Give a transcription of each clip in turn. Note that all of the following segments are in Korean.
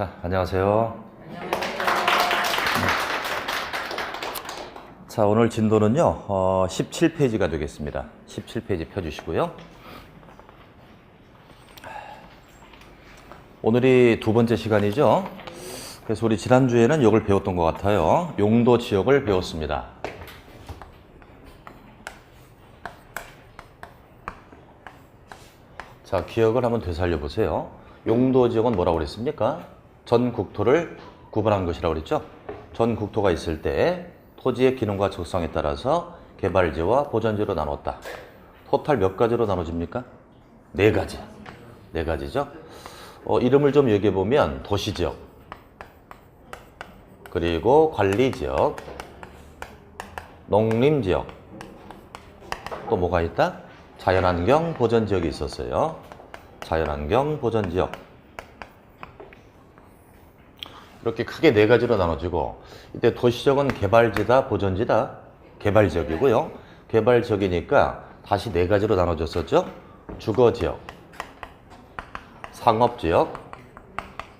자, 안녕하세요. 자, 오늘 진도는요, 17페이지가 되겠습니다. 17페이지 펴주시고요. 오늘이 두 번째 시간이죠. 그래서 우리 지난주에는 이걸 배웠던 것 같아요. 용도 지역을 배웠습니다. 자, 기억을 한번 되살려 보세요. 용도 지역은 뭐라고 그랬습니까? 전 국토를 구분한 것이라고 그랬죠. 전 국토가 있을 때 토지의 기능과 적성에 따라서 개발지와 보전지로 나눴다. 토탈 몇 가지로 나눠집니까? 네 가지. 네 가지죠. 이름을 좀 얘기해 보면 도시지역, 그리고 관리지역, 농림지역, 또 뭐가 있다? 자연환경 보전지역이 있었어요. 자연환경 보전지역. 이렇게 크게 네 가지로 나눠지고, 이때 도시지역은 개발지다, 보전지다. 개발지역이고요. 개발지역이니까 다시 네 가지로 나눠졌었죠. 주거지역, 상업지역,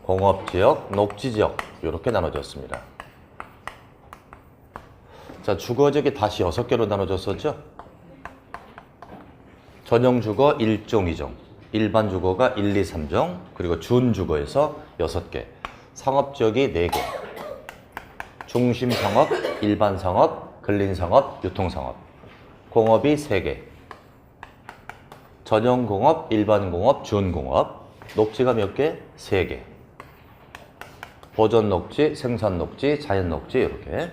공업지역, 녹지지역, 이렇게 나눠졌습니다. 자, 주거지역이 다시 6개로 나눠졌었죠. 전용주거 1종, 2종, 일반 주거가 1, 2, 3종, 그리고 준주거에서 6개, 상업지역이 4개, 중심상업, 일반상업, 근린상업, 유통상업, 공업이 3개, 전용공업, 일반공업, 준공업, 녹지가 몇 개? 3개, 보전녹지, 생산녹지, 자연녹지, 이렇게.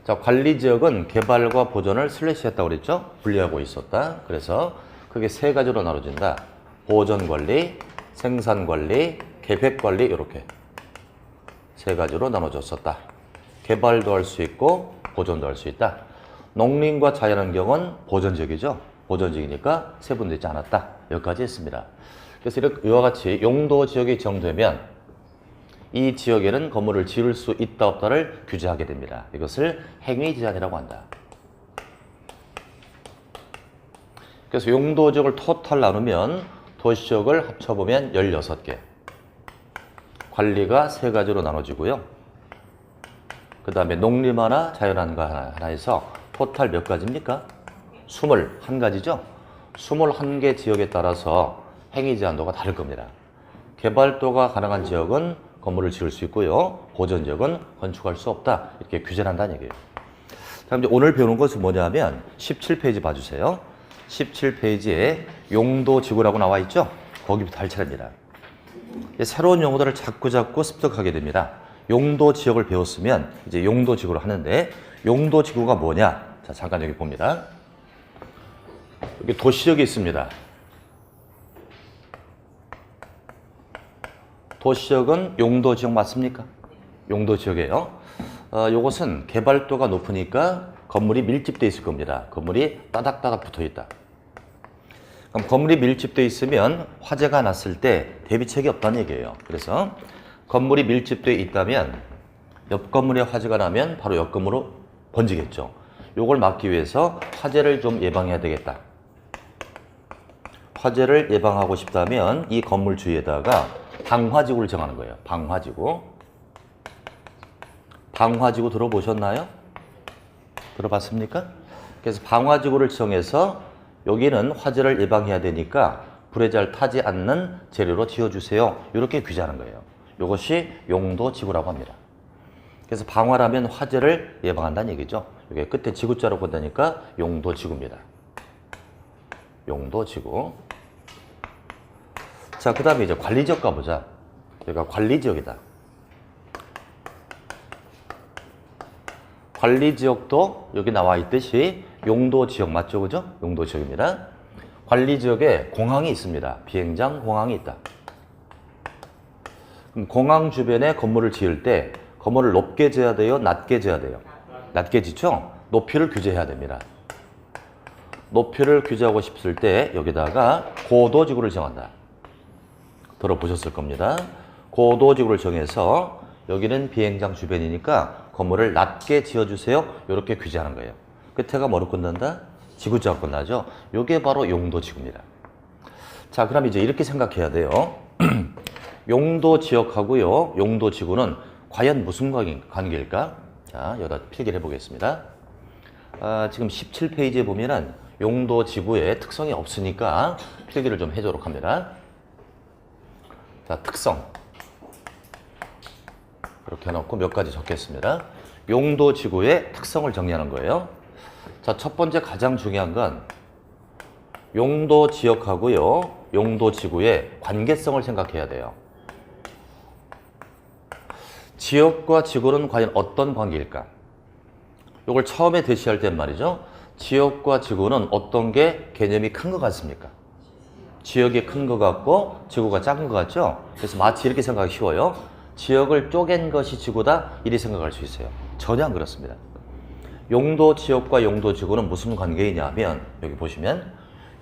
자, 관리지역은 개발과 보전을 슬래시했다고 그랬죠? 분리하고 있었다. 그래서 그게 세 가지로 나눠진다. 보전관리, 생산관리, 계획관리, 이렇게 세 가지로 나눠졌었다. 개발도 할 수 있고 보전도 할 수 있다. 농림과 자연환경은 보전지역이죠. 보전지역이니까 세분되지 않았다. 여기까지 했습니다. 그래서 이와 같이 용도지역이 정되면 이 지역에는 건물을 지을 수 있다 없다를 규제하게 됩니다. 이것을 행위제한이라고 한다. 그래서 용도지역을 토탈 나누면 도시지역을 합쳐보면 16개. 관리가 3가지로 나눠지고요. 그 다음에 농림 하나, 자연환경 하나 해서 토탈 몇 가지입니까? 21가지죠. 21개 지역에 따라서 행위제한도가 다를 겁니다. 개발도가 가능한 지역은 건물을 지을 수 있고요. 보전지역은 건축할 수 없다. 이렇게 규제를 한다는 얘기예요. 자, 이제 오늘 배우는 것은 뭐냐면 17페이지 봐주세요. 17페이지에 용도지구라고 나와 있죠? 거기부터 할 차례입니다. 새로운 용어들을 자꾸 습득하게 됩니다. 용도지역을 배웠으면 이제 용도지구를 하는데 용도지구가 뭐냐? 자, 잠깐 여기 봅니다. 여기 도시지역이 있습니다. 도시지역은 용도지역 맞습니까? 용도지역이에요. 요것은 개발도가 높으니까 건물이 밀집되어 있을 겁니다. 건물이 따닥따닥 붙어 있다. 그럼 건물이 밀집되어 있으면 화재가 났을 때 대비책이 없다는 얘기예요. 그래서 건물이 밀집되어 있다면 옆 건물에 화재가 나면 바로 옆 건물로 번지겠죠. 요걸 막기 위해서 화재를 좀 예방해야 되겠다. 화재를 예방하고 싶다면 이 건물 주위에다가 방화지구를 정하는 거예요. 방화지구. 방화지구 들어보셨나요? 들어봤습니까? 그래서 방화지구를 정해서 여기는 화재를 예방해야 되니까 불에 잘 타지 않는 재료로 지어주세요. 이렇게 규제하는 거예요. 이것이 용도지구라고 합니다. 그래서 방화라면 화재를 예방한다는 얘기죠. 이게 끝에 지구자로 본다니까 용도지구입니다. 용도지구. 자, 그 다음에 이제 관리지역 가보자. 여기가 관리지역이다. 관리지역도 여기 나와 있듯이 용도지역 맞죠? 그죠? 용도지역입니다. 관리지역에 공항이 있습니다. 비행장 공항이 있다. 그럼 공항 주변에 건물을 지을 때 건물을 높게 지어야 돼요? 낮게 지어야 돼요? 낮게 짓죠? 높이를 규제해야 됩니다. 높이를 규제하고 싶을 때 여기다가 고도지구를 정한다. 들어보셨을 겁니다. 고도지구를 정해서 여기는 비행장 주변이니까 건물을 낮게 지어주세요. 이렇게 규제하는 거예요. 끝에가 뭐로 끝난다? 지구자로 끝나죠. 이게 바로 용도지구입니다. 자, 그럼 이제 이렇게 생각해야 돼요. 용도 지역하고요, 용도 지구는 과연 무슨 관계일까? 자, 여기다 필기를 해보겠습니다. 지금 17페이지에 보면은 용도 지구의 특성이 없으니까 필기를 좀 해주도록 합니다. 자, 특성. 이렇게 해놓고 몇 가지 적겠습니다. 용도 지구의 특성을 정리하는 거예요. 자, 첫 번째 가장 중요한 건 용도 지역하고요, 용도 지구의 관계성을 생각해야 돼요. 지역과 지구는 과연 어떤 관계일까? 이걸 처음에 대시할 땐 말이죠. 지역과 지구는 어떤 게 개념이 큰 것 같습니까? 지역이 큰 것 같고 지구가 작은 것 같죠? 그래서 마치 이렇게 생각하기 쉬워요. 지역을 쪼갠 것이 지구다, 이리 생각할 수 있어요. 전혀 안 그렇습니다. 용도 지역과 용도 지구는 무슨 관계이냐면, 여기 보시면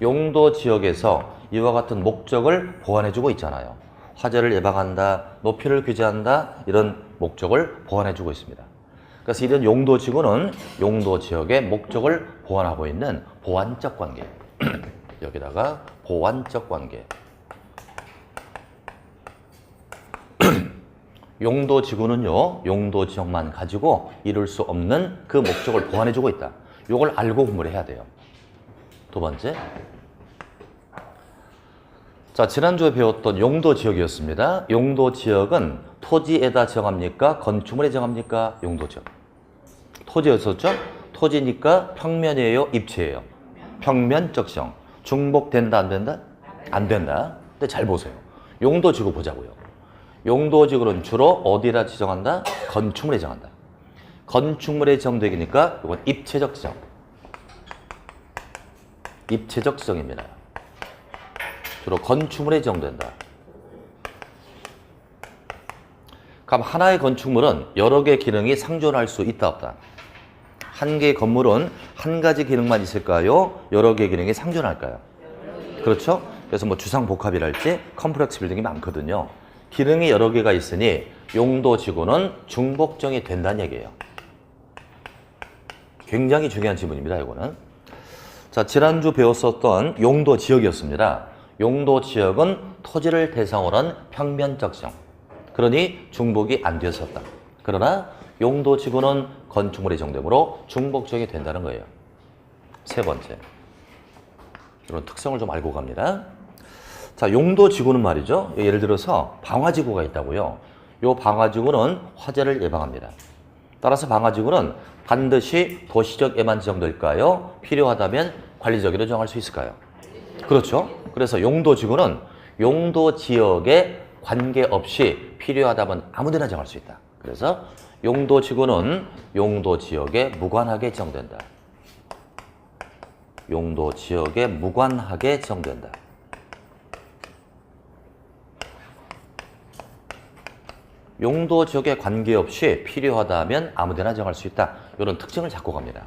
용도 지역에서 이와 같은 목적을 보완해주고 있잖아요. 화재를 예방한다, 높이를 규제한다, 이런 목적을 보완해주고 있습니다. 그래서 이런 용도 지구는 용도 지역의 목적을 보완하고 있는 보완적 관계. 여기다가 보완적 관계. 용도 지구는요, 용도 지역만 가지고 이룰 수 없는 그 목적을 보완해주고 있다. 이걸 알고 공부를 해야 돼요. 두 번째. 자, 지난주에 배웠던 용도 지역이었습니다. 용도 지역은 토지에다 정합니까? 건축물에 정합니까? 용도 지역. 토지였었죠? 토지니까 평면이에요? 입체예요? 평면적 정. 중복된다, 안 된다? 안 된다. 근데 잘 보세요. 용도 지구 보자고요. 용도 지구는 주로 어디다 지정한다? 건축물에 정한다. 건축물에 지정되기니까 이건 입체적 지정. 입체적 지정입니다. 주로 건축물에 지정된다. 그럼 하나의 건축물은 여러 개의 기능이 상존할 수 있다, 없다? 한 개의 건물은 한 가지 기능만 있을까요? 여러 개의 기능이 상존할까요? 그렇죠? 그래서 뭐 주상복합이랄지 컴플렉스 빌딩이 많거든요. 기능이 여러 개가 있으니 용도 지구는 중복정이 된다는 얘기예요. 굉장히 중요한 지문입니다, 이거는. 자, 지난주 배웠었던 용도 지역이었습니다. 용도 지역은 토지를 대상으로 한 평면적 정. 그러니 중복이 안 되었었다. 그러나 용도 지구는 건축물의 정되므로 중복정이 된다는 거예요. 세 번째. 이런 특성을 좀 알고 갑니다. 자, 용도 지구는 말이죠. 예를 들어서 방화지구가 있다고요. 이 방화지구는 화재를 예방합니다. 따라서 방화지구는 반드시 도시적에만 지정될까요? 필요하다면 관리적으로 정할 수 있을까요? 그렇죠. 그래서 용도 지구는 용도 지역에 관계없이 필요하다면 아무데나 정할 수 있다. 그래서 용도 지구는 용도 지역에 무관하게 지정된다. 용도 지역에 무관하게 지정된다. 용도 지역에 관계없이 필요하다면 아무데나 정할 수 있다. 이런 특징을 잡고 갑니다.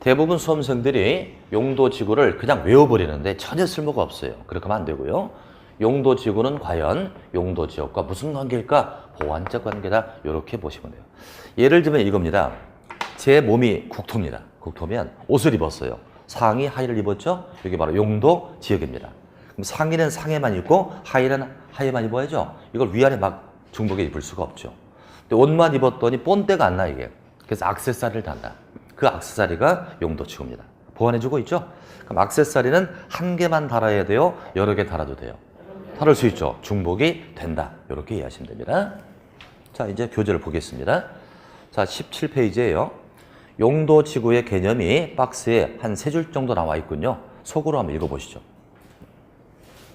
대부분 수험생들이 용도 지구를 그냥 외워버리는데 전혀 쓸모가 없어요. 그렇게 하면 안 되고요. 용도 지구는 과연 용도 지역과 무슨 관계일까? 보완적 관계다. 이렇게 보시면 돼요. 예를 들면 이겁니다. 제 몸이 국토입니다. 국토면 옷을 입었어요. 상의, 하의를 입었죠? 여기 바로 용도 지역입니다. 그럼 상의는 상에만 입고 하의는 하의만 입어야죠. 이걸 위아래 막 중복에 입을 수가 없죠. 근데 옷만 입었더니 본때가 안 나, 이게. 그래서 액세서리를 단다. 그 액세서리가 용도 지구입니다. 보완해주고 있죠? 그럼 액세서리는 한 개만 달아야 돼요? 여러 개 달아도 돼요? 달을 수 있죠. 중복이 된다. 이렇게 이해하시면 됩니다. 자, 이제 교재를 보겠습니다. 자, 17페이지에요. 용도 지구의 개념이 박스에 한 3줄 정도 나와 있군요. 속으로 한번 읽어보시죠.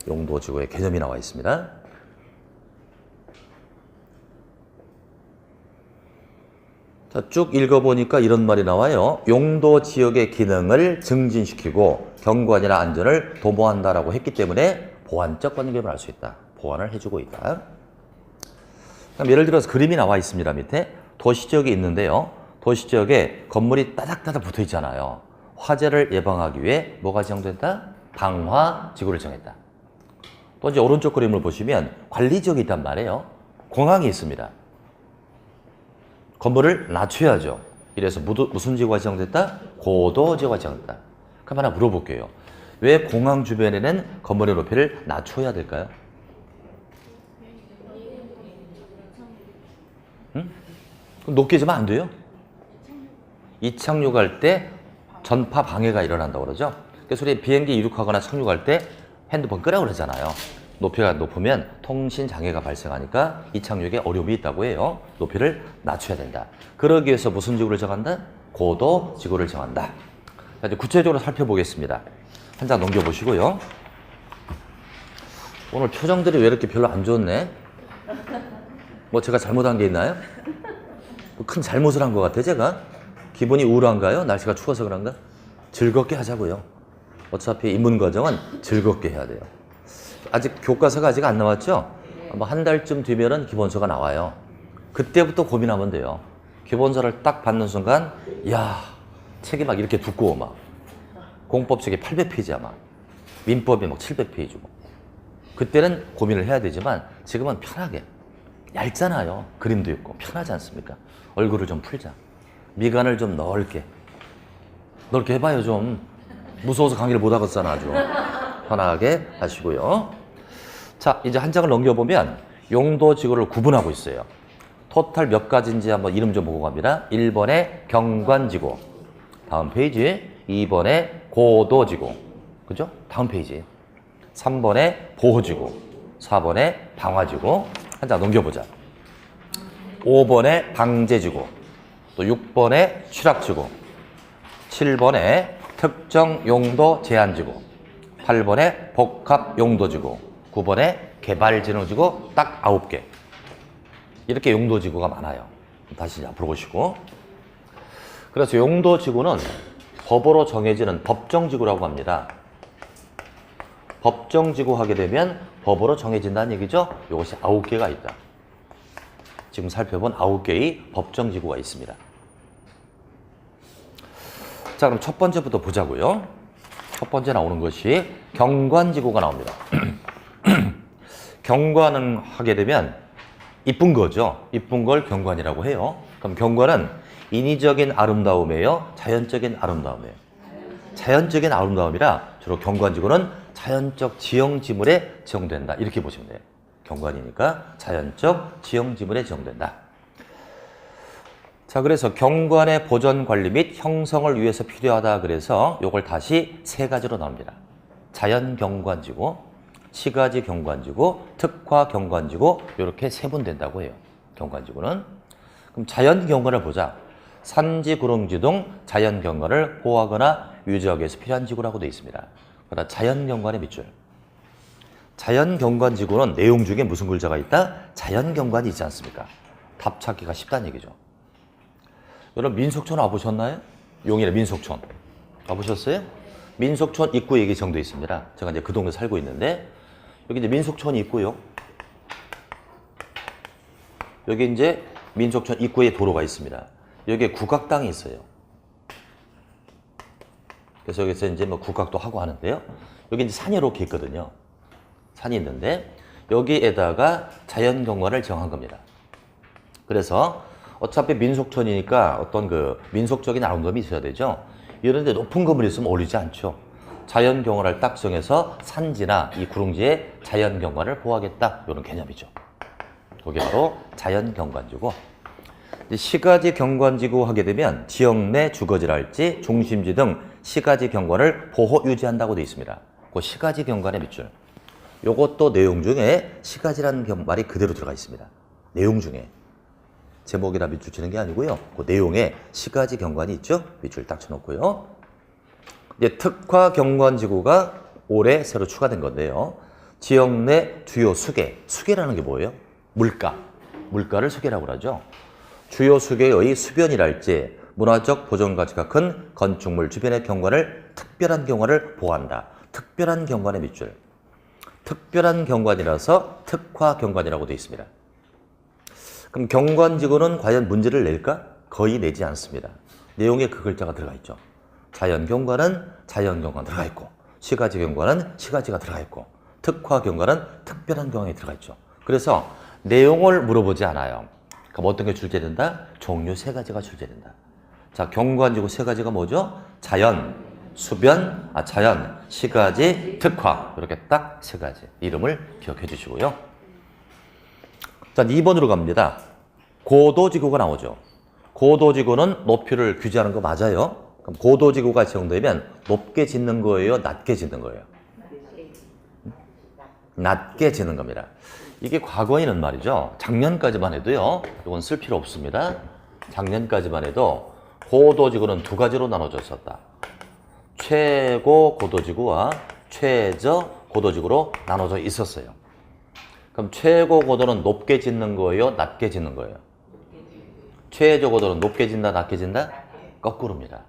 용도 지구의 개념이 나와 있습니다. 자, 쭉 읽어보니까 이런 말이 나와요. 용도 지역의 기능을 증진시키고 경관이나 안전을 도모한다라고 했기 때문에 보완적 관계를 알 수 있다. 보완을 해주고 있다. 그럼 예를 들어서 그림이 나와 있습니다. 밑에 도시지역이 있는데요. 도시지역에 건물이 따닥따닥 붙어 있잖아요. 화재를 예방하기 위해 뭐가 지정됐다? 방화지구를 정했다. 또 이제 오른쪽 그림을 보시면 관리지역이 있단 말이에요. 공항이 있습니다. 건물을 낮춰야죠. 이래서 무슨 지구가 지정됐다? 고도지구가 지정됐다. 그럼 하나 물어볼게요. 왜 공항 주변에는 건물의 높이를 낮춰야 될까요? 그럼 높게 지면 안 돼요? 이착륙할 때 전파 방해가 일어난다고 그러죠. 그래서 우리 비행기 이륙하거나 착륙할 때 핸드폰 끄라고 그러잖아요. 높이가 높으면 통신 장애가 발생하니까 이착륙에 어려움이 있다고 해요. 높이를 낮춰야 된다. 그러기 위해서 무슨 지구를 정한다? 고도 지구를 정한다. 자, 이제 구체적으로 살펴보겠습니다. 한 장 넘겨보시고요. 오늘 표정들이 왜 이렇게 별로 안 좋네? 뭐 제가 잘못한 게 있나요? 뭐 큰 잘못을 한 것 같아 제가? 기분이 우울한가요? 날씨가 추워서 그런가? 즐겁게 하자고요. 어차피 입문과정은 즐겁게 해야 돼요. 아직 교과서가 아직 안 나왔죠? 뭐 한 달쯤 뒤면은 기본서가 나와요. 그때부터 고민하면 돼요. 기본서를 딱 받는 순간 이야 책이 막 이렇게 두꺼워 막 공법책이 800페이지야 막 민법이 막 700페이지고 그때는 고민을 해야 되지만 지금은 편하게 얇잖아요. 그림도 있고 편하지 않습니까? 얼굴을 좀 풀자. 미간을 좀 넓게 해봐요 좀. 무서워서 강의를 못 하겠잖아 아주. 편하게 하시고요. 자, 이제 한 장을 넘겨보면 용도 지구를 구분하고 있어요. 토탈 몇 가지인지 한번 이름 좀 보고 갑니다. 1번에 경관지구, 다음 페이지. 2번에 고도지구, 그죠? 다음 페이지. 3번에 보호지구, 4번에 방화지구. 한 장 넘겨보자. 5번에 방제지구, 또 6번에 취락지구, 7번에 특정 용도 제한지구, 8번에 복합용도지구, 9번에 개발진흥지구. 딱 9개. 이렇게 용도지구가 많아요. 다시 앞으로 보시고. 그래서 용도지구는 법으로 정해지는 법정지구라고 합니다. 법정지구 하게 되면 법으로 정해진다는 얘기죠. 이것이 9개가 있다. 지금 살펴본 9개의 법정지구가 있습니다. 자, 그럼 첫 번째부터 보자고요. 첫 번째 나오는 것이 경관지구가 나옵니다. 경관은 하게 되면 이쁜 거죠. 이쁜 걸 경관이라고 해요. 그럼 경관은 인위적인 아름다움이에요? 자연적인 아름다움이에요? 자연적인 아름다움이라 주로 경관지구는 자연적 지형지물에 지정된다. 이렇게 보시면 돼요. 경관이니까 자연적 지형지물에 지정된다. 자, 그래서 경관의 보존 관리 및 형성을 위해서 필요하다. 그래서 이걸 다시 세 가지로 나옵니다. 자연경관지구, 시가지 경관지구, 특화 경관지구. 이렇게 세분된다고 해요. 경관지구는. 그럼 자연경관을 보자. 산지, 구릉지 등 자연경관을 보호하거나 유지하기 위해서 필요한 지구라고 되어 있습니다. 그러나 자연경관의 밑줄. 자연경관지구는 내용 중에 무슨 글자가 있다? 자연경관이 있지 않습니까? 답 찾기가 쉽다는 얘기죠. 여러분 민속촌 와보셨나요? 용인의 민속촌 와보셨어요? 민속촌 입구 얘기 정도 있습니다. 제가 이제 그 동네 살고 있는데 여기 이제 민속촌이 있고요. 여기 이제 민속촌 입구에 도로가 있습니다. 여기에 국악당이 있어요. 그래서 여기서 이제 뭐 국악도 하고 하는데요. 여기 이제 산이 이렇게 있거든요. 산이 있는데 여기에다가 자연경관을 정한 겁니다. 그래서 어차피 민속촌이니까 어떤 그 민속적인 아름다움이 있어야 되죠. 이런 데 높은 건물이 있으면 어울리지 않죠. 자연경관을 딱 정해서 산지나 이 구릉지에 자연경관을 보호하겠다. 이런 개념이죠. 그게 바로 자연경관지구. 시가지 경관지구 하게 되면 지역 내 주거지랄지 중심지 등 시가지 경관을 보호 유지한다고 되어 있습니다. 그 시가지 경관의 밑줄. 요것도 내용 중에 시가지라는 말이 그대로 들어가 있습니다. 내용 중에. 제목이라 밑줄 치는 게 아니고요. 그 내용에 시가지 경관이 있죠. 밑줄 딱 쳐놓고요. 이제 특화 경관지구가 올해 새로 추가된 건데요. 지역 내 주요 수계. 수계라는 게 뭐예요? 물가를 수계라고 그러죠. 주요 수계의 수변이랄지 문화적 보존 가치가 큰 건축물 주변의 경관을 특별한 경관을 보호한다. 특별한 경관의 밑줄. 특별한 경관이라서 특화 경관이라고 되어 있습니다. 그럼 경관지구는 과연 문제를 낼까? 거의 내지 않습니다. 내용에 그 글자가 들어가 있죠. 자연경관은 자연경관 들어가 있고 시가지 경관은 시가지가 들어가 있고 특화 경관은 특별한 경관이 들어가 있죠. 그래서 내용을 물어보지 않아요. 그럼 어떤 게 출제된다? 종류 세 가지가 출제된다. 자, 경관지구 세 가지가 뭐죠? 자연, 수변, 자연, 시가지, 특화. 이렇게 딱 세 가지. 이름을 기억해 주시고요. 자, 2번으로 갑니다. 고도지구가 나오죠. 고도지구는 높이를 규제하는 거 맞아요? 그럼 고도지구가 지정되면 높게 짓는 거예요? 낮게 짓는 거예요? 낮게 짓는 겁니다. 이게 과거에는 말이죠. 작년까지만 해도요. 이건 쓸 필요 없습니다. 작년까지만 해도 고도지구는 두 가지로 나눠져 있었다. 최고 고도지구와 최저 고도지구로 나눠져 있었어요. 그럼 최고 고도는 높게 짓는 거예요? 낮게 짓는 거예요? 최저 고도는 높게 짓는다, 낮게 짓는다? 거꾸로입니다.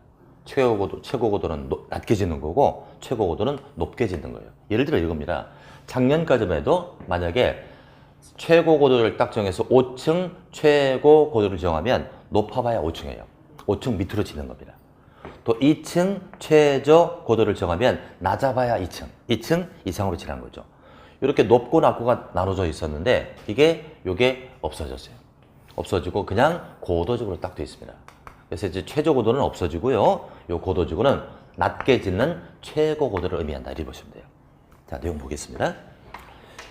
최고 고도는 낮게 짓는 거고 최고 고도는 높게 짓는 거예요. 예를 들어 이겁니다. 작년까지만 해도 만약에 최고 고도를 딱 정해서 5층 최고 고도를 정하면 높아봐야 5층이에요. 5층 밑으로 짓는 겁니다. 또 2층 최저 고도를 정하면 낮아봐야 2층, 2층 이상으로 지나는 거죠. 이렇게 높고 낮고가 나눠져 있었는데 요게 없어졌어요. 없어지고 그냥 고도지구로 딱 되어 있습니다. 그래서 이제 최저 고도는 없어지고요. 요 고도지구는 낮게 짓는 최고 고도를 의미한다. 이렇게 보시면 돼요. 자, 내용 보겠습니다.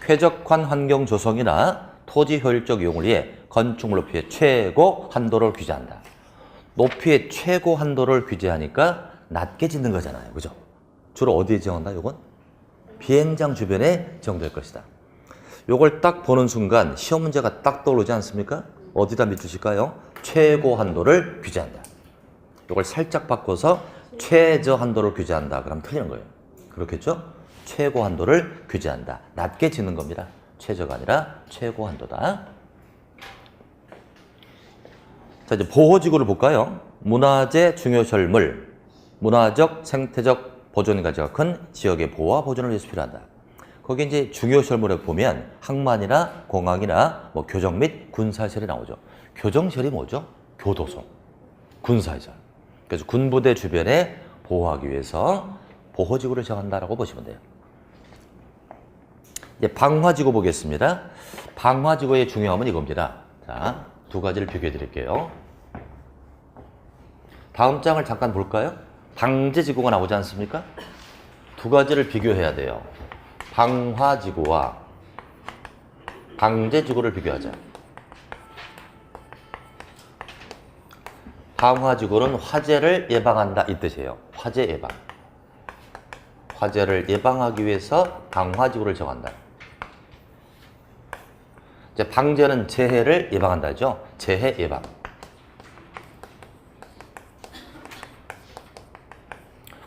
쾌적한 환경 조성이나 토지 효율적 이용을 위해 건축물 높이의 최고 한도를 규제한다. 높이의 최고 한도를 규제하니까 낮게 짓는 거잖아요. 그죠? 주로 어디에 지정한다? 요건 비행장 주변에 지정될 것이다. 요걸 딱 보는 순간 시험 문제가 딱 떠오르지 않습니까? 어디다 밑주실까요? 최고 한도를 규제한다. 요걸 살짝 바꿔서 최저 한도를 규제한다. 그럼 틀리는 거예요. 그렇겠죠? 최고 한도를 규제한다. 낮게 짓는 겁니다. 최저가 아니라 최고 한도다. 자, 이제 보호지구를 볼까요? 문화재 중요시설물, 문화적, 생태적 보존 가치가 큰 지역의 보호와 보존을 위해서 필요하다. 거기 이제 중요시설물에 보면 항만이나 공항이나 뭐 교정 및 군사시설이 나오죠. 교정시설이 뭐죠? 교도소, 군사시설. 그래서 군부대 주변에 보호하기 위해서 보호지구를 정한다라고 보시면 돼요. 이제 방화지구 보겠습니다. 방화지구의 중요함은 이겁니다. 자, 두 가지를 비교해 드릴게요. 다음 장을 잠깐 볼까요? 방제지구가 나오지 않습니까? 두 가지를 비교해야 돼요. 방화지구와 방제지구를 비교하자. 방화지구는 화재를 예방한다 이 뜻이에요. 화재 예방. 화재를 예방하기 위해서 방화지구를 정한다. 이제 방제는 재해를 예방한다죠. 재해 예방.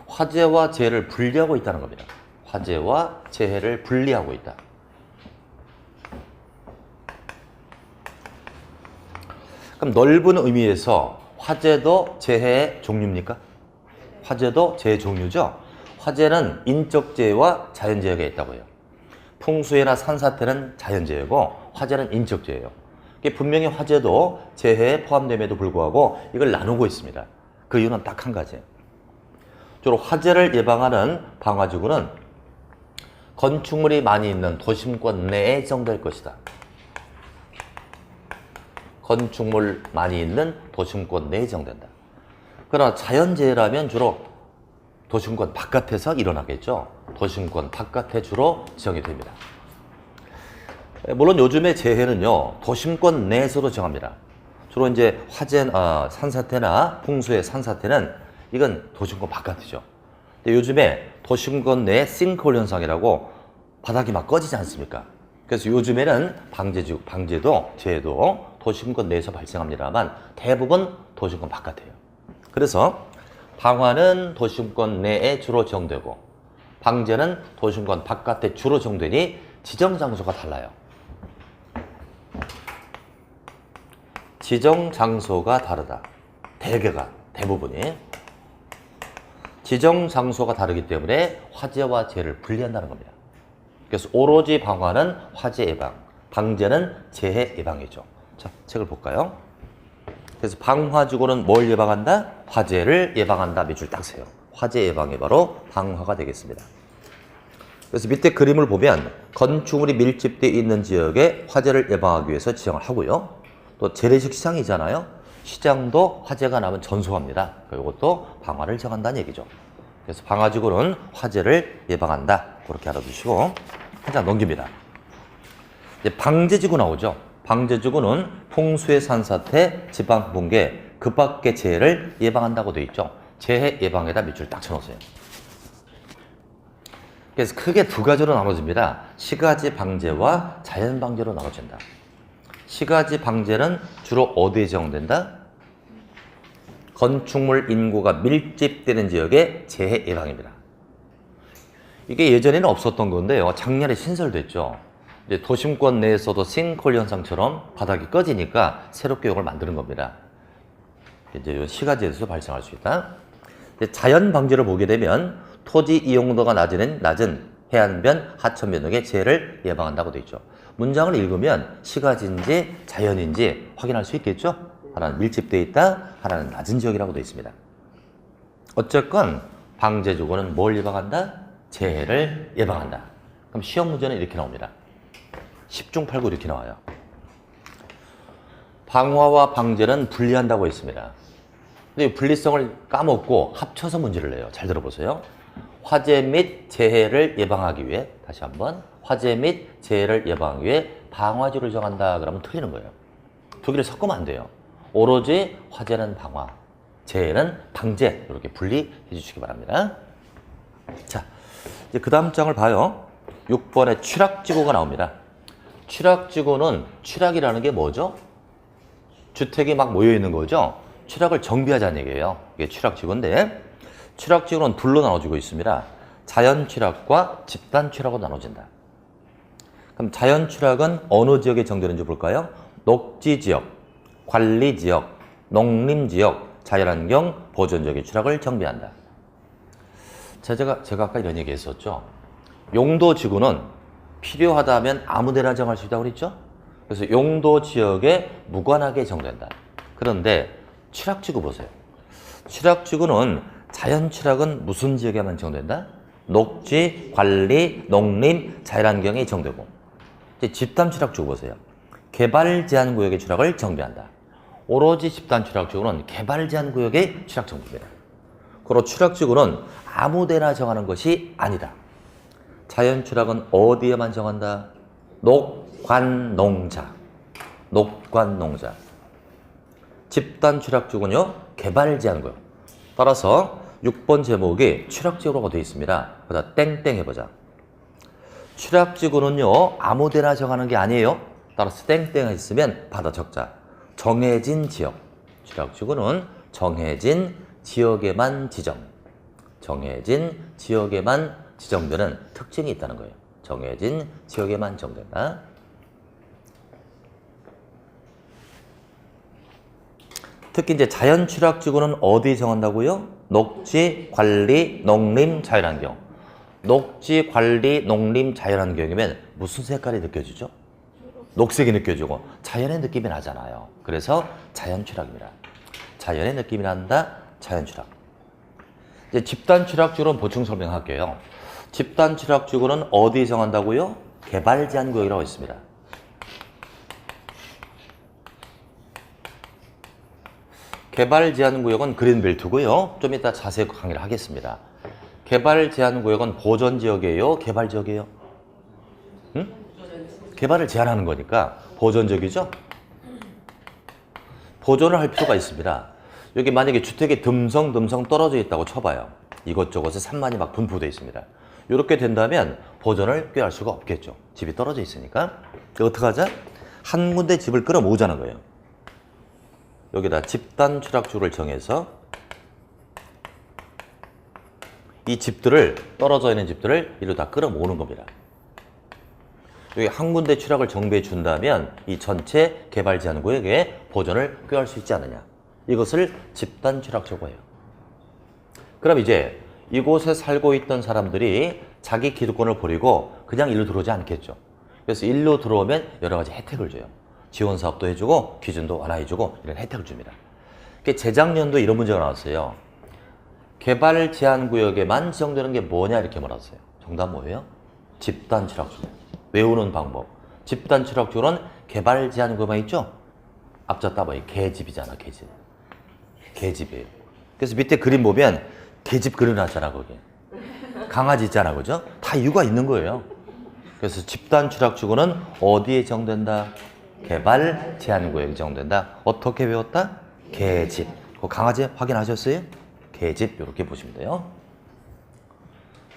화재와 재해를 분리하고 있다는 겁니다. 화재와 재해를 분리하고 있다. 그럼 넓은 의미에서 화재도 재해의 종류입니까? 화재도 재해 종류죠. 화재는 인적 재해와 자연 재해가 있다고 해요. 풍수해나 산사태는 자연 재해고 화재는 인적 재해예요. 분명히 화재도 재해에 포함됨에도 불구하고 이걸 나누고 있습니다. 그 이유는 딱 한 가지예요. 주로 화재를 예방하는 방화지구는 건축물이 많이 있는 도심권 내에 지정될 것이다. 건축물 많이 있는 도심권 내에 지정된다. 그러나 자연재해라면 주로 도심권 바깥에서 일어나겠죠. 도심권 바깥에 주로 지정이 됩니다. 물론 요즘의 재해는요, 도심권 내에서도 정합니다. 주로 이제 화재, 산사태나 풍수의 산사태는 이건 도심권 바깥이죠. 근데 요즘에 도심권 내에 싱크홀 현상이라고 바닥이 막 꺼지지 않습니까? 그래서 요즘에는 방제도 재해도 도심권 내에서 발생합니다만 대부분 도심권 바깥이에요. 그래서 방화는 도심권 내에 주로 지정되고 방제는 도심권 바깥에 주로 지정되니 지정 장소가 달라요. 지정 장소가 다르다. 대부분이. 지정 장소가 다르기 때문에 화재와 재해를 분리한다는 겁니다. 그래서 오로지 방화는 화재 예방, 방제는 재해 예방이죠. 자, 책을 볼까요? 그래서 방화지구는 뭘 예방한다? 화재를 예방한다. 밑줄 딱 세요. 화재 예방이 바로 방화가 되겠습니다. 그래서 밑에 그림을 보면 건축물이 밀집되어 있는 지역에 화재를 예방하기 위해서 지정을 하고요. 또 재래식 시장이잖아요. 시장도 화재가 나면 전소합니다. 이것도 방화를 정한다는 얘기죠. 그래서 방화지구는 화재를 예방한다. 그렇게 알아두시고 한 장 넘깁니다. 이제 방제지구 나오죠. 방제지구는 풍수의 산사태, 지방 붕괴, 그 밖의 재해를 예방한다고 되어 있죠. 재해 예방에다 밑줄 딱 쳐놓으세요. 그래서 크게 두 가지로 나눠집니다. 시가지 방제와 자연 방제로 나눠진다. 시가지 방제는 주로 어디에 적용된다? 건축물 인구가 밀집되는 지역의 재해 예방입니다. 이게 예전에는 없었던 건데요. 작년에 신설됐죠. 이제 도심권 내에서도 싱크홀 현상처럼 바닥이 꺼지니까 새롭게 이걸 만드는 겁니다. 이제 시가지에서 발생할 수 있다. 자연 방제를 보게 되면 토지 이용도가 낮은 해안변, 하천변 등의 재해를 예방한다고 되어 있죠. 문장을 읽으면 시가지인지 자연인지 확인할 수 있겠죠. 하나는 밀집되어 있다, 하나는 낮은 지역이라고 되어 있습니다. 어쨌건 방제주거는 뭘 예방한다? 재해를 예방한다. 그럼 시험 문제는 이렇게 나옵니다. 10중 8구 이렇게 나와요. 방화와 방제는 분리한다고 했습니다. 근데 분리성을 까먹고 합쳐서 문제를 내요. 잘 들어보세요. 화재 및 재해를 예방하기 위해, 다시 한번, 화재 및 재해를 예방하기 위해 방화주를 정한다 그러면 틀리는 거예요. 두 개를 섞으면 안 돼요. 오로지 화재는 방화, 재해는 방제, 이렇게 분리해 주시기 바랍니다. 자, 이제 그 다음 장을 봐요. 6번에 취락지구가 나옵니다. 취락지구는, 취락이라는 게 뭐죠? 주택이 막 모여 있는 거죠. 취락을 정비하자는 얘기예요. 이게 취락지구인데, 취락지구는 둘로 나눠지고 있습니다. 자연 취락과 집단 취락으로 나눠진다. 그럼 자연 취락은 어느 지역에 정되는지 볼까요? 녹지 지역, 관리 지역, 농림 지역, 자연환경 보존 지역의 취락을 정비한다. 제가 아까 이런 얘기 했었죠. 용도 지구는 필요하다면 아무 데나 정할 수 있다고 그랬죠? 그래서 용도 지역에 무관하게 정된다. 그런데 취락지구 보세요. 취락지구는 자연 취락은 무슨 지역에만 정된다? 녹지, 관리, 농림, 자연환경에 정되고, 이제 집단 취락지구 보세요. 개발 제한 구역의 취락을 정비한다. 오로지 집단 취락지구는 개발 제한 구역의 취락 정비입니다. 그리고 취락지구는 아무데나 정하는 것이 아니다. 자연 취락은 어디에만 정한다? 녹관농자. 녹관농자. 집단 취락지구는요, 개발 제한 구역. 따라서 6번 제목이 취락지구라고 되어 있습니다. 그래서 땡땡 해보자. 취락지구는요, 아무데나 정하는 게 아니에요. 따라서 땡땡 했으면 받아 적자. 정해진 지역. 취락지구는 정해진 지역에만 정해진 지역에만 지정되는 특징이 있다는 거예요. 정해진 지역에만 정된다. 특히 이제 자연 취락지구는 어디 정한다고요? 녹지, 관리, 농림, 자연환경. 녹지, 관리, 농림, 자연환경이면 무슨 색깔이 느껴지죠? 녹색이 느껴지고 자연의 느낌이 나잖아요. 그래서 자연 취락입니다. 자연의 느낌이 난다. 자연 취락. 이제 집단 취락지구는 보충 설명할게요. 집단 취락지구는 어디 정한다고요? 개발 제한 구역이라고 있습니다. 개발 제한 구역은 그린벨트고요. 좀 이따 자세히 강의를 하겠습니다. 개발 제한 구역은 보존 지역이에요? 개발 지역이에요? 응? 개발을 제한하는 거니까 보존 지역이죠? 보존을 할 필요가 있습니다. 여기 만약에 주택이 듬성듬성 떨어져 있다고 쳐봐요. 이것저것에 산만이 막 분포되어 있습니다. 이렇게 된다면 보존을 꾀할 수가 없겠죠. 집이 떨어져 있으니까. 어떻게 하자? 한 군데 집을 끌어모으자는 거예요. 여기다 집단 취락지구를 정해서 이 집들을, 떨어져 있는 집들을 이리로 다 끌어모으는 겁니다. 여기 한 군데 취락을 정비해 준다면 이 전체 개발 제한 구역에 보존을 꾀할 수 있지 않느냐. 이것을 집단 취락지구예요. 그럼 이제 이곳에 살고 있던 사람들이 자기 기득권을 버리고 그냥 일로 들어오지 않겠죠. 그래서 일로 들어오면 여러 가지 혜택을 줘요. 지원 사업도 해주고 기준도 완화해주고 이런 혜택을 줍니다. 재작년도 이런 문제가 나왔어요. 개발 제한 구역에만 지정되는 게 뭐냐 이렇게 말했어요. 정답 뭐예요? 집단 취락지구. 외우는 방법. 집단 취락지구는 개발 제한 구역만 있죠? 앞자 따봐요. 개집이잖아, 개집. 개집이에요. 그래서 밑에 그림 보면 개집 그려놨잖아, 거기. 강아지 있잖아, 그죠? 다 이유가 있는 거예요. 그래서 집단 취락지구는 어디에 정된다? 개발 제한 구역에 정된다. 어떻게 외웠다? 계집. 그 강아지 확인하셨어요? 계집 이렇게 보시면 돼요.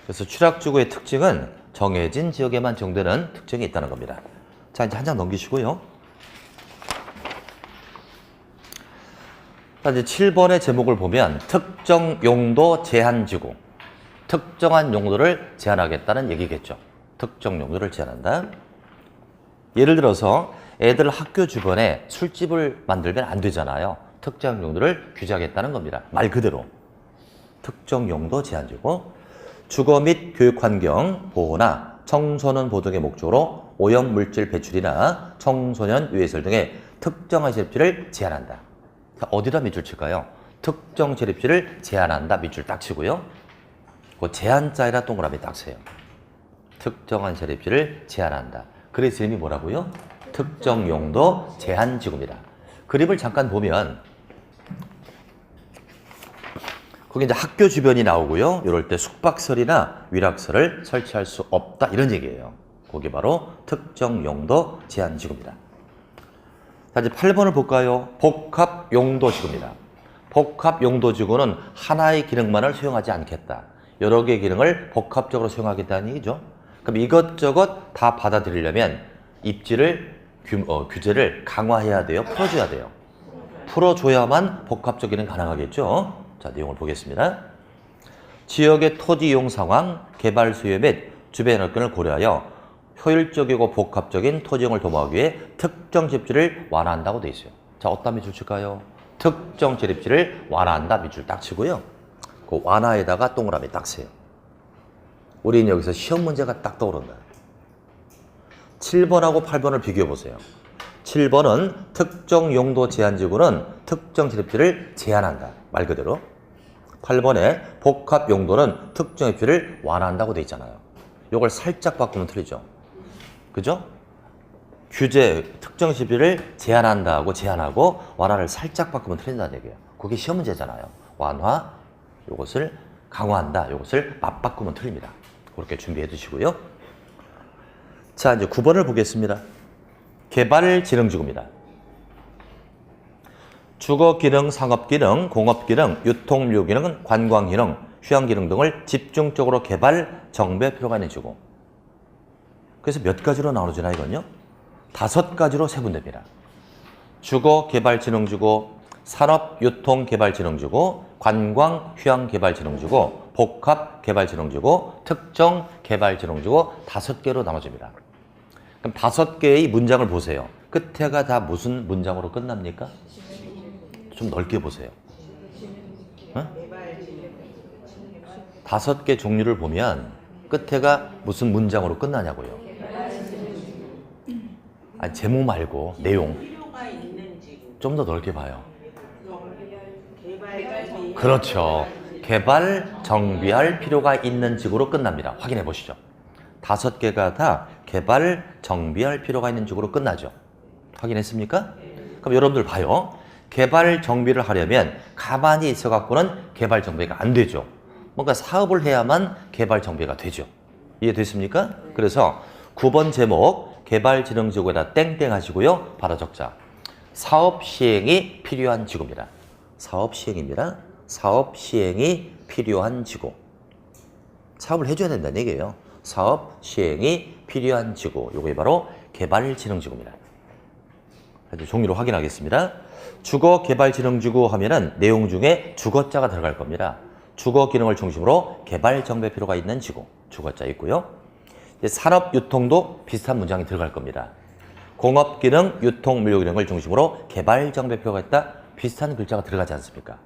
그래서 취락주거의 특징은 정해진 지역에만 적용되는 특징이 있다는 겁니다. 자, 이제 한 장 넘기시고요. 자, 이제 7번의 제목을 보면 특정 용도 제한지구. 특정한 용도를 제한하겠다는 얘기겠죠. 특정 용도를 제한한다. 예를 들어서 애들 학교 주변에 술집을 만들면 안 되잖아요. 특정 용도를 규제하겠다는 겁니다. 말 그대로. 특정 용도 제한지구. 주거 및 교육 환경 보호나 청소년 보존의 목적으로 오염물질 배출이나 청소년 유해설 등의 특정한 재립지를 제한한다. 자, 어디다 밑줄 칠까요? 특정 재립지를 제한한다. 밑줄 딱 치고요. 그 제한자에다 동그라미 딱 세요. 특정한 재립지를 제한한다. 그래서 이름이 뭐라고요? 특정 용도 제한지구입니다. 그림을 잠깐 보면 거기 이제 학교 주변이 나오고요. 이럴 때 숙박설이나 위락설을 설치할 수 없다. 이런 얘기예요. 그게 바로 특정 용도 제한지구입니다. 자, 이제 8번을 볼까요? 복합용도지구입니다. 복합용도지구는 하나의 기능만을 수용하지 않겠다. 여러 개의 기능을 복합적으로 수용하겠다는 얘기죠. 그럼 이것저것 다 받아들이려면 입지를 규제를 강화해야 돼요? 풀어줘야 돼요? 풀어줘야만 복합적 기능 가능하겠죠. 자, 내용을 보겠습니다. 지역의 토지 이용 상황, 개발 수요 및 주변 여건을 고려하여 효율적이고 복합적인 토지 이용을 도모하기 위해 특정 집지를 완화한다고 되어 있어요. 자, 어떤 밑줄 칠까요? 특정 재립지를 완화한다. 밑줄 딱 치고요. 그 완화에다가 동그라미 딱 세요. 우리는 여기서 시험 문제가 딱 떠오른다. 7번하고 8번을 비교해 보세요. 7번은 특정 용도 제한지구는 특정 재립지를 제한한다. 말 그대로. 8번에 복합 용도는 특정 입지를 완화한다고 돼 있잖아요. 이걸 살짝 바꾸면 틀리죠. 그죠? 규제, 특정 시비를 제한한다고 제한하고 완화를 살짝 바꾸면 틀린다는 얘기예요. 그게 시험 문제잖아요. 완화, 이것을 강화한다. 이것을 맞바꾸면 틀립니다. 그렇게 준비해 두시고요. 자, 이제 9번을 보겠습니다. 개발진흥지구입니다. 주거기능, 상업기능, 공업기능, 유통물류기능, 관광기능, 휴양기능 등을 집중적으로 개발, 정비할 필요가 있는 지구. 그래서 몇 가지로 나누어지나 이건요? 5가지로 세분됩니다. 주거개발진흥지구, 산업유통개발진흥지구, 관광휴양개발진흥지구, 복합개발진흥지구, 특정개발진흥지구 5개로 나눠집니다. 그럼 5개의 문장을 보세요. 끝에가 다 무슨 문장으로 끝납니까? 좀 넓게 보세요. 응? 5개 종류를 보면 끝에가 무슨 문장으로 끝나냐고요. 아니, 제목 말고 내용. 좀 더 넓게 봐요. 그렇죠. 개발, 정비할 필요가 있는 지구로 끝납니다. 확인해 보시죠. 5개가 다 개발, 정비할 필요가 있는 지구로 끝나죠. 확인했습니까? 그럼 여러분들 봐요. 개발, 정비를 하려면 가만히 있어갖고는 개발, 정비가 안 되죠. 뭔가 사업을 해야만 개발, 정비가 되죠. 이해됐습니까? 그래서 9번 제목 개발진흥지구에다 땡땡 하시고요. 바로 적자. 사업 시행이 필요한 지구입니다. 사업 시행입니다. 사업 시행이 필요한 지구. 사업을 해줘야 된다는 얘기예요. 사업 시행이 필요한 지구. 요게 바로 개발진흥지구입니다. 이제 종류로 확인하겠습니다. 주거개발진흥지구 하면은 내용 중에 주거자가 들어갈 겁니다. 주거 기능을 중심으로 개발 정비 필요가 있는 지구. 주거자 있고요. 이제 산업유통도 비슷한 문장이 들어갈 겁니다. 공업기능, 유통물류기능을 중심으로 개발 정비 필요가 있다. 비슷한 글자가 들어가지 않습니까?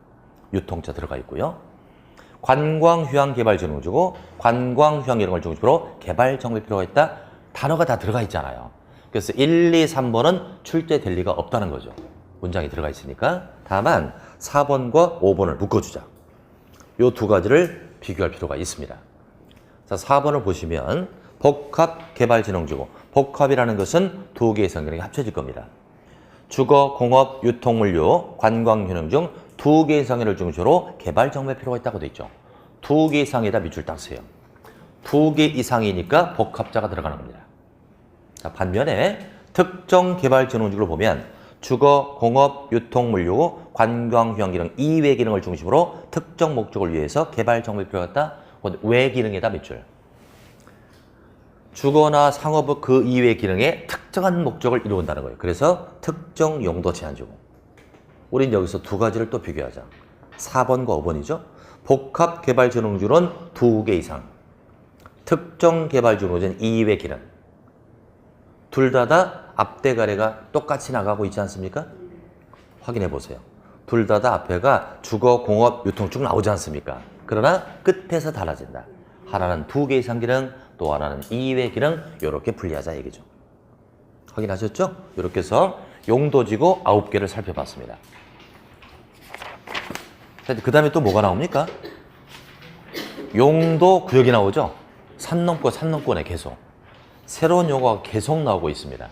유통자 들어가 있고요. 관광휴양개발진흥지구, 관광휴양기능을 중심으로 개발 정비 필요가 있다. 단어가 다 들어가 있잖아요. 그래서 1, 2, 3번은 출제될 리가 없다는 거죠. 문장이 들어가 있으니까. 다만 4번과 5번을 묶어주자. 이 2가지를 비교할 필요가 있습니다. 자, 4번을 보시면 복합개발진흥지구. 복합이라는 것은 2개의 성격이 합쳐질 겁니다. 주거, 공업, 유통물류, 관광휴양 중 2개의 성향을 중심으로 개발 정비에 필요가 있다고 되어 있죠. 2개 이상에다 밑줄 딱 세요. 2개 이상이니까 복합자가 들어가는 겁니다. 자, 반면에 특정 개발진흥지구를 보면 주거, 공업, 유통물류, 관광, 휴양 기능, 이외 기능을 중심으로 특정 목적을 위해서 개발 정보를 필요하다. 외 기능에다 몇 줄. 주거나 상업의 그 이외 기능에 특정한 목적을 이루어온다는 거예요. 그래서 특정 용도 제한주고. 우린 여기서 두 가지를 또 비교하자. 4번과 5번이죠. 복합 개발 지능주는 2개 이상. 특정 개발 지능주는 이외 기능. 둘 다 앞대가리가 똑같이 나가고 있지 않습니까? 확인해 보세요. 둘 다 앞에가 주거, 공업, 유통 쭉 나오지 않습니까? 그러나 끝에서 달라진다. 하나는 2개 이상 기능, 또 하나는 2회 기능, 이렇게 분리하자 얘기죠. 확인하셨죠? 이렇게 해서 용도지구 9개를 살펴봤습니다. 그 다음에 또 뭐가 나옵니까? 용도 구역이 나오죠? 산 넘고 산 넘고네 계속. 새로운 용어가 계속 나오고 있습니다.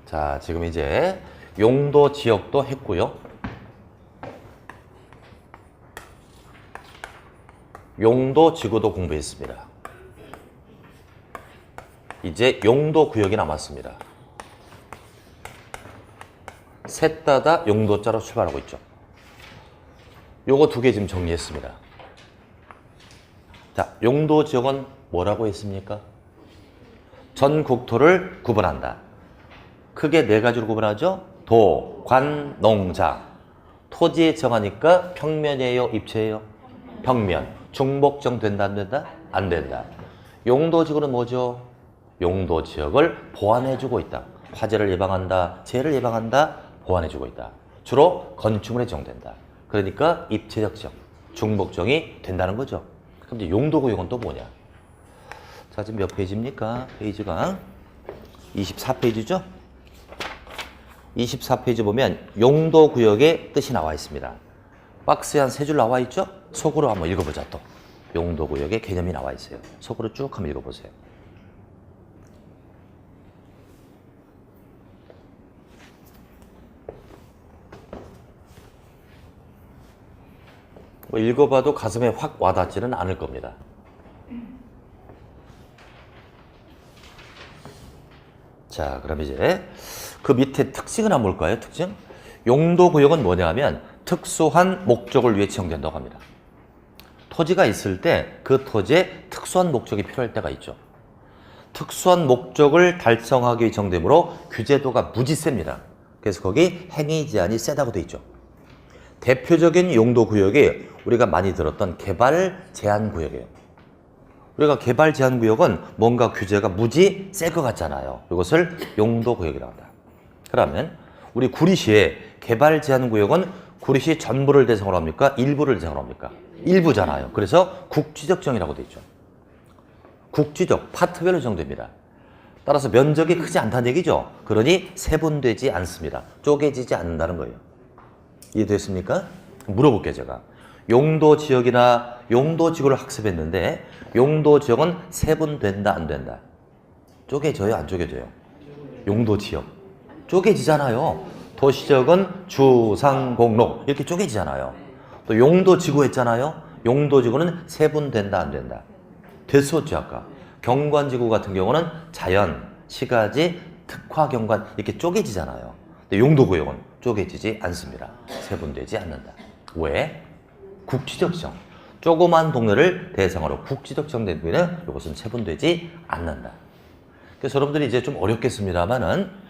자, 지금 이제 용도 지역도 했고요. 용도 지구도 공부했습니다. 이제 용도 구역이 남았습니다. 셋 다 용도자로 출발하고 있죠. 요거 2개 지금 정리했습니다. 자, 용도 지역은 뭐라고 했습니까? 전 국토를 구분한다. 크게 4가지로 구분하죠. 도, 관, 농, 자. 토지에 정하니까 평면이에요, 입체예요? 평면. 중복정 된다, 안 된다? 안 된다. 용도지구는 뭐죠? 용도지역을 보완해주고 있다. 화재를 예방한다, 재해를 예방한다, 보완해주고 있다. 주로 건축물에 정된다. 그러니까 입체적 지역, 중복정이 된다는 거죠. 그럼 이제 용도구역은 또 뭐냐? 자, 지금 몇 페이지입니까? 페이지가 24페이지죠? 24페이지 보면 용도구역의 뜻이 나와 있습니다. 박스에 한 3줄 나와 있죠? 속으로 한번 읽어보자 또. 용도구역의 개념이 나와 있어요. 속으로 쭉 한번 읽어보세요. 뭐 읽어봐도 가슴에 확 와닿지는 않을 겁니다. 자, 그럼 이제 그 밑에 특징은 한번 볼까요? 특징? 용도구역은 뭐냐 하면 특수한 목적을 위해 지정된다고 합니다. 토지가 있을 때 그 토지에 특수한 목적이 필요할 때가 있죠. 특수한 목적을 달성하기 위해 지정되므로 규제도가 무지 셉니다. 그래서 거기 행위 제한이 세다고 돼 있죠. 대표적인 용도구역이 우리가 많이 들었던 개발 제한 구역이에요. 우리가 개발 제한 구역은 뭔가 규제가 무지 셀 것 같잖아요. 이것을 용도구역이라고 한다. 그러면 우리 구리시의 개발 제한 구역은 구리시 전부를 대상으로 합니까? 일부를 대상으로 합니까? 일부잖아요. 그래서 국지적 정이라고 돼 있죠. 국지적, 파트별로 정됩니다. 따라서 면적이 크지 않다는 얘기죠. 그러니 세분되지 않습니다. 쪼개지지 않는다는 거예요. 이해됐습니까? 물어볼게요, 제가. 용도지역이나 용도지구를 학습했는데 용도지역은 세분된다, 안 된다? 쪼개져요, 안 쪼개져요? 용도지역. 쪼개지잖아요. 도시지역은 주, 상, 공, 농 이렇게 쪼개지잖아요. 또 용도지구 했잖아요. 용도지구는 세분된다, 안 된다? 됐었죠, 아까. 경관지구 같은 경우는 자연, 시가지, 특화경관 이렇게 쪼개지잖아요. 근데 용도구역은 쪼개지지 않습니다. 세분되지 않는다. 왜? 국지적 지정. 조그만 동네를 대상으로 국지적 지정된 부분은 이것은 세분되지 않는다. 그래서 여러분들이 이제 좀 어렵겠습니다만은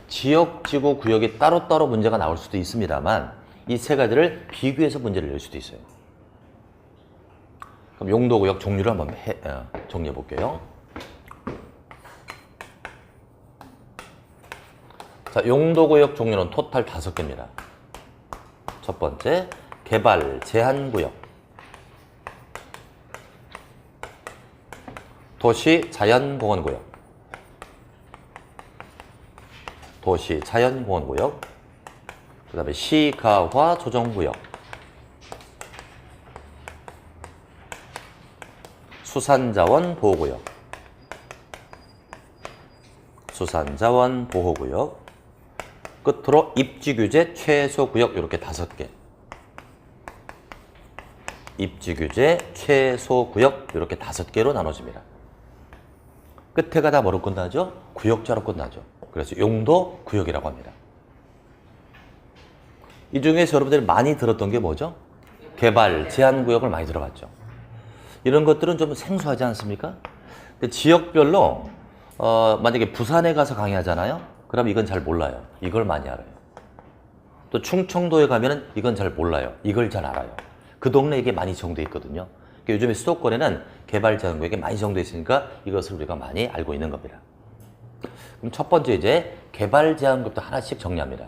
지역지구 구역이 따로따로 문제가 나올 수도 있습니다만 이 3가지를 비교해서 문제를 낼 수도 있어요. 그럼 용도구역 종류를 한번 정리해 볼게요. 자, 용도구역 종류는 토탈 5개입니다. 첫 번째, 개발 제한구역. 도시 자연공원구역. 도시 자연공원구역. 그 다음에 시가화 조정구역. 수산자원 보호구역. 수산자원 보호구역. 끝으로 입지규제 최소구역 이렇게 5개. 입지규제 최소구역 이렇게 5개로 나눠집니다. 끝에가 다 뭐로 끝나죠? 구역자로 끝나죠. 그래서 용도 구역이라고 합니다. 이 중에서 여러분들이 많이 들었던 게 뭐죠? 개발, 제한 구역을 많이 들어봤죠. 이런 것들은 좀 생소하지 않습니까? 근데 지역별로 만약에 부산에 가서 강의하잖아요. 그럼 이건 잘 몰라요. 이걸 많이 알아요. 또 충청도에 가면은 이건 잘 몰라요. 이걸 잘 알아요. 그 동네에 이게 많이 정돼 있거든요. 그러니까 요즘에 수도권에는 개발 제한 구역이 많이 정돼 있으니까 이것을 우리가 많이 알고 있는 겁니다. 그럼 첫 번째 이제 개발 제한 구역도 하나씩 정리합니다.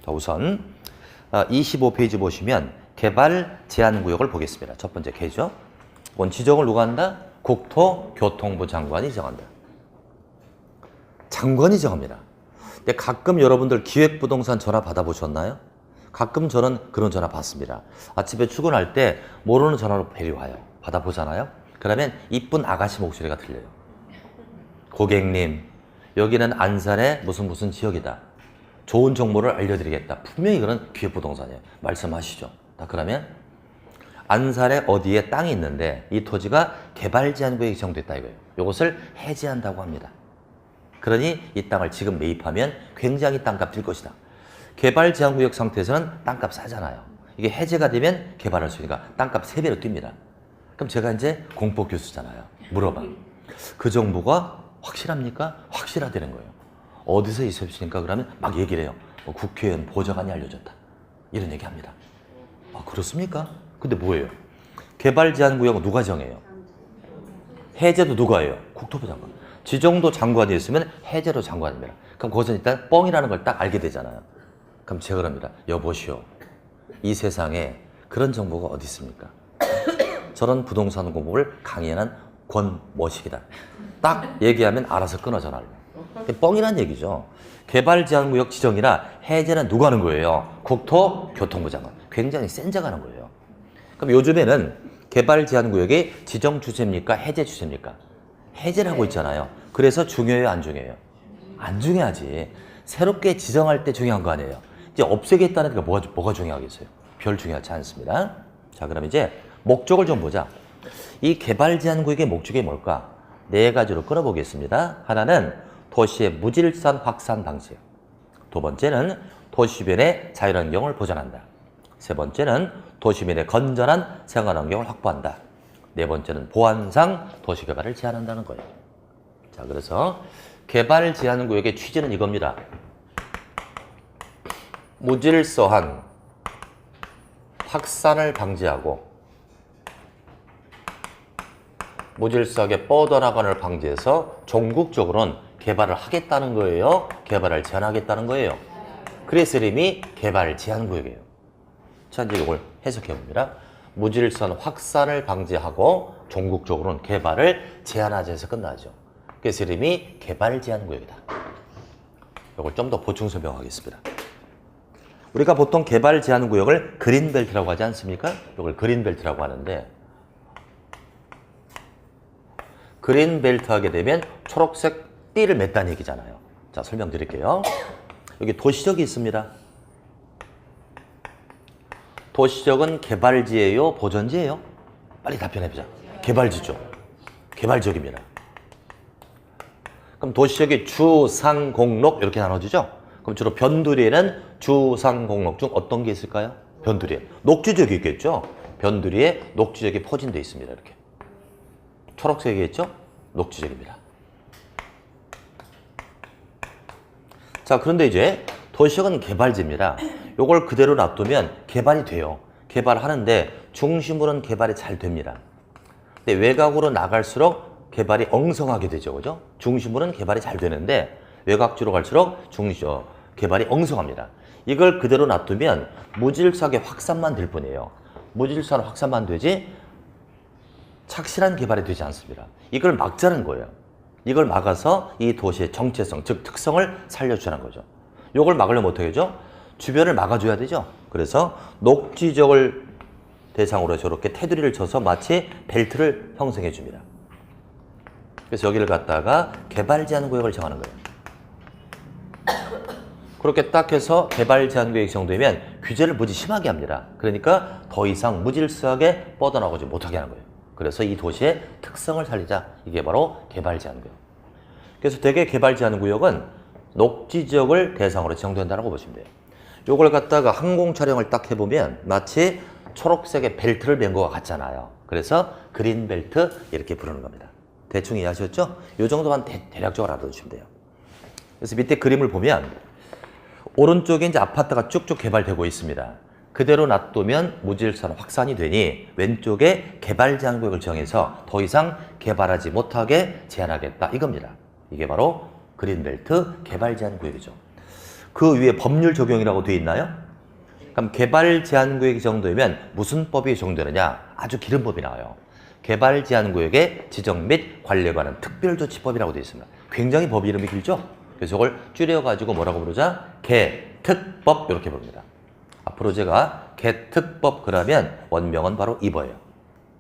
자, 우선 25페이지 보시면 개발 제한 구역을 보겠습니다. 첫 번째 K죠. 원 지정을 누가 한다? 국토교통부 장관이 정한다. 장관이 정합니다. 근데 가끔 여러분들 기획부동산 전화 받아보셨나요? 가끔 저는 그런 전화 받습니다. 아침에 출근할 때 모르는 전화로 배리 와요. 받아보잖아요. 그러면 이쁜 아가씨 목소리가 들려요. 고객님, 여기는 안산의 무슨 지역이다. 좋은 정보를 알려드리겠다. 분명히 그런 기획부동산이에요. 말씀하시죠. 그러면 안산에 어디에 땅이 있는데 이 토지가 개발 제한 구역이 지정됐다 이거예요. 이것을 해제한다고 합니다. 그러니 이 땅을 지금 매입하면 굉장히 땅값 뛸 것이다. 개발 제한 구역 상태에서는 땅값 싸잖아요. 이게 해제가 되면 개발할 수 있으니까 땅값 3배로 뜁니다. 그럼 제가 이제 공법 교수잖아요. 물어봐. 그 정보가 확실합니까? 확실하다는 거예요. 어디서 있으십니까? 그러면 막 얘기를 해요. 국회의원 보좌관이 알려줬다. 이런 얘기합니다. 아, 그렇습니까? 근데 뭐예요? 개발 제한 구역은 누가 정해요? 해제도 누가 해요? 국토부 장관. 지정도 장관이 있으면 해제도 장관입니다. 그럼 거기서 일단 뻥이라는 걸 딱 알게 되잖아요. 그럼 제가 그럽니다. 여보시오. 이 세상에 그런 정보가 어디 있습니까? 저런 부동산 공부를 강의하는 권모식이다. 딱 얘기하면 알아서 끊어 전화를. 뻥이란 얘기죠. 개발 제한 구역 지정이나 해제는 누가 하는 거예요? 국토교통부 장관. 굉장히 센 자가 하는 거예요. 그럼 요즘에는 개발 제한 구역이 지정 주체입니까? 해제 주체입니까? 해제를 하고 있잖아요. 그래서 중요해요? 안 중요해요? 안 중요하지. 새롭게 지정할 때 중요한 거 아니에요. 이제 없애겠다는 게 뭐가 중요하겠어요? 별 중요하지 않습니다. 자, 그럼 이제 목적을 좀 보자. 이 개발 제한 구역의 목적이 뭘까? 4가지로 끌어보겠습니다. 하나는 도시의 무질서 확산 방지. 두 번째는 도시변의 자연환경을 보존한다. 세 번째는 도시민의 건전한 생활환경을 확보한다. 네 번째는 보안상 도시개발을 제한한다는 거예요. 자, 그래서 개발 제한 구역의 취지는 이겁니다. 무질서한 확산을 방지하고 무질서하게 뻗어나가는 방지해서 전국적으로는 개발을 하겠다는 거예요? 개발을 제한하겠다는 거예요? 그래서 이름이 개발 제한 구역이에요. 자, 이제 이걸 해석해 봅니다. 무질서한 확산을 방지하고 전국적으로는 개발을 제한하자 해서 끝나죠. 그래서 이름이 개발 제한 구역이다. 이걸 좀 더 보충 설명하겠습니다. 우리가 보통 개발 제한 구역을 그린벨트라고 하지 않습니까? 이걸 그린벨트라고 하는데 그린벨트 하게 되면 초록색 띠를 맺다는 얘기잖아요. 자, 설명드릴게요. 여기 도시적이 있습니다. 도시적은 개발지예요? 보전지예요? 빨리 답변해보자. 개발지죠. 개발지역입니다. 그럼 도시적이 주, 상, 공록 이렇게 나눠지죠? 그럼 주로 변두리에는 주, 상, 공록 중 어떤 게 있을까요? 변두리에. 녹지지역이 있겠죠? 변두리에 녹지지역이 포진되어 있습니다. 이렇게. 초록색이겠죠? 녹지지역입니다. 자, 그런데 이제 도시적은 개발지입니다. 요걸 그대로 놔두면 개발이 돼요. 개발하는데 중심으로는 개발이 잘 됩니다. 근데 외곽으로 나갈수록 개발이 엉성하게 되죠. 그죠? 중심으로는 개발이 잘 되는데 외곽지로 갈수록 개발이 엉성합니다. 이걸 그대로 놔두면 무질서하게 확산만 될 뿐이에요. 무질서한 확산만 되지 착실한 개발이 되지 않습니다. 이걸 막자는 거예요. 이걸 막아서 이 도시의 정체성, 즉 특성을 살려주라는 거죠. 이걸 막으려면 어떻게 하죠? 주변을 막아줘야 되죠. 그래서 녹지적을 대상으로 저렇게 테두리를 쳐서 마치 벨트를 형성해 줍니다. 그래서 여기를 갖다가 개발 제한 구역을 정하는 거예요. 그렇게 딱 해서 개발 제한 구역이 정되면 규제를 무지 심하게 합니다. 그러니까 더 이상 무질서하게 뻗어나가지 못하게 하는 거예요. 그래서 이 도시의 특성을 살리자. 이게 바로 개발 제한 구역. 그래서 대개 개발 제한 구역은 녹지 지역을 대상으로 지정된다고 보시면 돼요. 요걸 갖다가 항공 촬영을 딱 해보면 마치 초록색의 벨트를 맨 거와 같잖아요. 그래서 그린 벨트 이렇게 부르는 겁니다. 대충 이해하셨죠? 요 정도만 대략적으로 알아두시면 돼요. 그래서 밑에 그림을 보면 오른쪽에 이제 아파트가 쭉쭉 개발되고 있습니다. 그대로 놔두면 무질서한 확산이 되니 왼쪽에 개발 제한 구역을 정해서 더 이상 개발하지 못하게 제한하겠다 이겁니다. 이게 바로 그린벨트 개발 제한 구역이죠. 그 위에 법률 적용이라고 되어 있나요? 그럼 개발 제한 구역이 정도면 무슨 법이 적용되느냐? 아주 기름 법이 나와요. 개발 제한 구역의 지정 및 관리에 관한 특별조치법이라고 되어 있습니다. 굉장히 법 이름이 길죠? 그래서 이걸 줄여가지고 뭐라고 부르자? 개특법 이렇게 부릅니다. 앞으로 제가 개특법 그러면 원명은 바로 이거예요.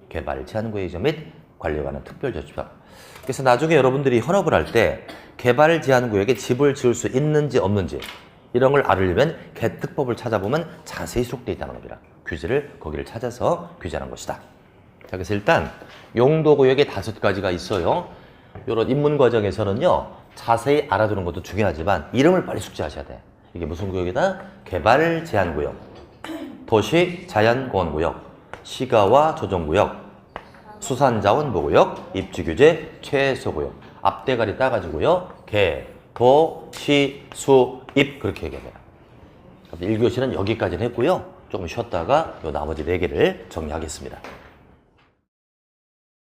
개발 제한 구역의 지정 및 관리에 관한 특별조치법. 그래서 나중에 여러분들이 현업을 할 때 개발 제한 구역에 집을 지을 수 있는지 없는지 이런 걸 알으려면 개특법을 찾아보면 자세히 수록되어 있다는 겁니다. 규제를 거기를 찾아서 규제하는 것이다. 자, 그래서 일단 용도구역에 5가지가 있어요. 이런 입문 과정에서는요. 자세히 알아두는 것도 중요하지만 이름을 빨리 숙지하셔야 돼. 이게 무슨 구역이다? 개발 제한 구역, 도시 자연공원 구역, 시가와 조정 구역, 수산자원 보호구역, 입지규제 최소 구역. 앞대가리 따가지고요. 개, 도, 시, 수, 입 그렇게 얘기합니다. 1교시는 여기까지는 했고요. 조금 쉬었다가 요 나머지 4개를 정리하겠습니다.